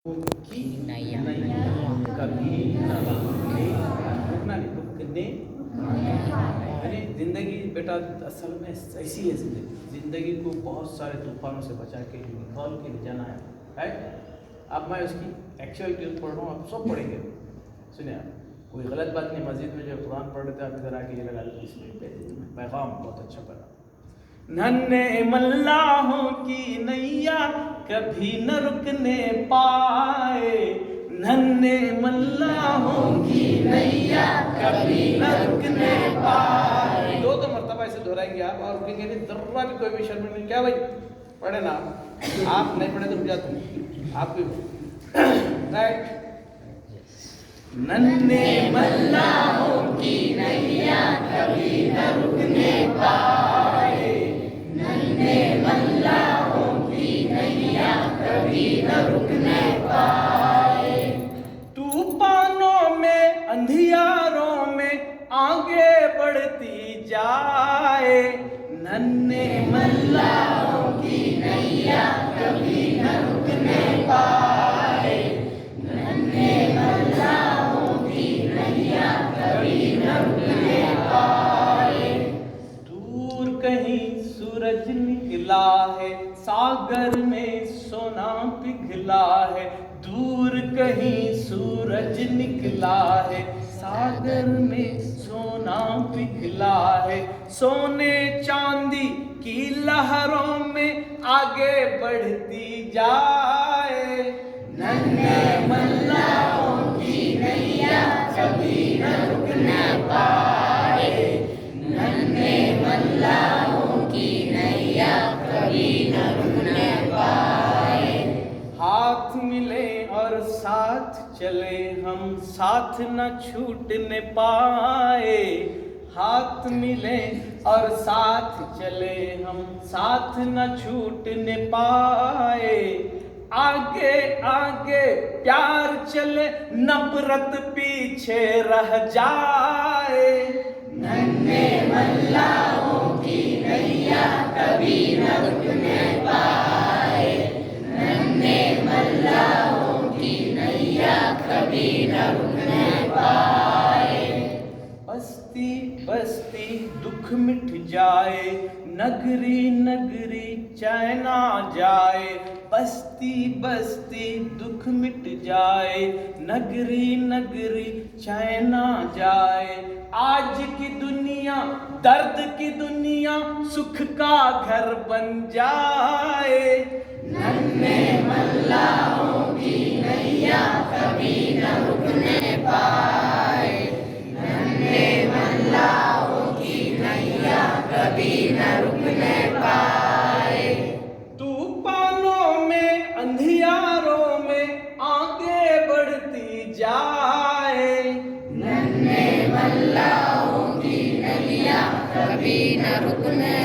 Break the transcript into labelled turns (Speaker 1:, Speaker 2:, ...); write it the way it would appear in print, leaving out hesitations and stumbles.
Speaker 1: की नैया कभी न रुकना नहीं रुकने। अरे जिंदगी बेटा असल में ऐसी है जिंदगी को बहुत सारे तूफानों से बचा के निकाल के ले जाना है राइट। अब मैं उसकी एक्चुअल ट्यून पढ़ रहा हूँ, आप सब पढ़ेंगे। सुनिए आप, कोई गलत बात नहीं। मस्जिद में जो कुरान पढ़ रहे थे आप इधर आके ये लगा लो, इसमें पैगाम बहुत अच्छा पढ़ा। नन्हे मल्लाहों की नैया कभी न रुकने पाए, नन्हे मल्लाहों की नैया कभी न रुकने पाए। दो मरतबा ऐसे दोहराएंगे आप और रुकेंगे नहीं, जर्रा भी कोई भी शर्म नहीं। क्या भाई पढ़े ना आप नहीं पढ़े तो रुक जाते आप भी राइट। नन्हे मल्लाहों की नैया कभी न रुकने पाए, नन्हे मल्लाहों की नैया कभी न रुकने पाए। तूफानों में अंधियारों में आगे बढ़ती जाए, नन्हे मल्लाहों की नैया कभी न रुकने पाए, नन्हे मल्लाहों की नैया कभी न रुकने पाए। दूर कहीं सूरज निकला है, सागर में सोना पिघला है। दूर कहीं सूरज निकला है, सागर में सोना पिघला है। सोने चांदी की लहरों में आगे बढ़ती जाए, नन्हे मल्लाहों की नैया कभी न रुकने पाए, नन्हे मल्लाहों की नैया कभी न रुकने पाए। हाथ मिले और साथ चले हम साथ न छूटने पाए, हाथ मिले और साथ चले हम साथ न छूटने पाए। आगे आगे प्यार चले नफरत पीछे रह जाए, नन्हे मल्लाहों की नैया कभी न रुकने पाए, नन्हे मल्लाहों की नैया कभी न रुकने पाए। बस्ती बस्ती दुख मिट जाए, नगरी नगरी चैन आ जाए। बस्ती बस्ती दुख मिट जाए, नगरी नगरी चैन आ जाए। आज की दुनिया दर्द की दुनिया सुख का घर बन जाए, नन्हे मल्लाहों की नैया कभी न रुकने पाए, नन्हे मल्लाहों की नैया कभी न रुकने पाए। तूफानों में अंधियारों में आगे बढ़ती जाए, नन्हे मल्लाहों की नैया कभी न रुकने